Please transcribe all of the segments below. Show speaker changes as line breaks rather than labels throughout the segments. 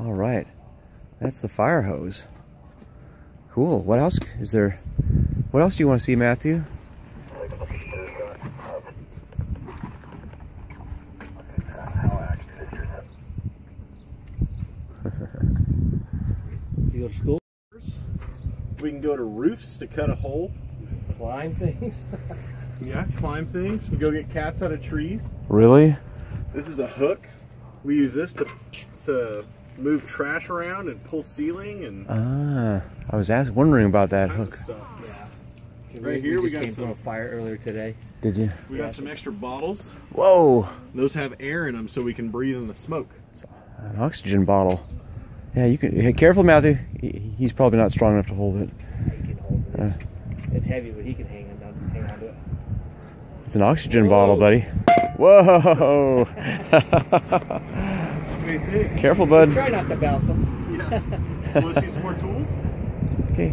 All right. That's the fire hose. Cool. What else is there? What else do you want to see, Matthew?
You go to school?
We can go to roofs to cut a hole.
Climb things?
Yeah, climb things. We go get cats out of trees.
Really?
This is a hook. We use this to move trash around and pull ceiling and
I was wondering about that hook.
stuff.
Yeah.
Right here
we
we
just
got
came from a fire earlier today.
Did you?
We got some extra bottles.
Whoa!
Those have air in them so we can breathe in the smoke.
It's an oxygen bottle. Yeah, you can. Hey, careful, Matthew. He's probably not strong enough to hold it.
He can hold it. It's heavy, but he can hang on to it.
It's an oxygen bottle, buddy. Whoa!
What do you think?
Careful, bud.
Try not to bounce them.
Yeah. Want to see some more tools?
Okay.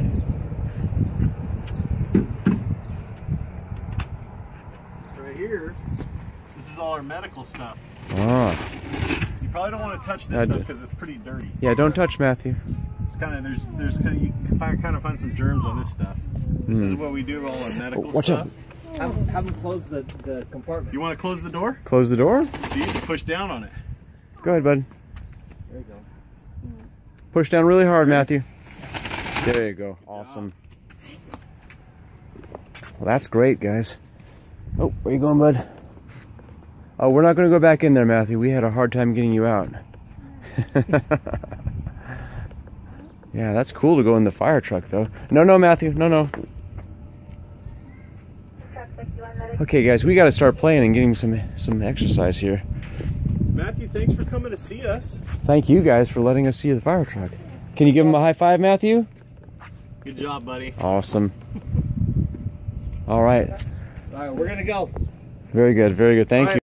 Right here, this is all our medical stuff.
Ah.
You probably don't want to touch this stuff because it's pretty dirty.
Yeah, don't touch, Matthew.
It's kind of there's kind of, you can kind of find some germs on this stuff. This is what we do with all our medical
Watch
stuff.
out.
Have them close the compartment.
You want to close the door?
Close the door.
See, you push down on it.
Go ahead, bud.
There you go.
Push down really hard, Matthew. There you go. Awesome. Well, that's great, guys. Oh, where you going, bud? Oh, we're not going to go back in there, Matthew. We had a hard time getting you out. Yeah, that's cool to go in the fire truck, though. No, Matthew. No. Okay, guys, we got to start playing and getting some exercise here.
Matthew, thanks for coming to see us.
Thank you guys for letting us see the fire truck. Can you give him a high five, Matthew?
Good job, buddy.
Awesome. All right.
All right, we're gonna go.
Very good. Very good. Thank you.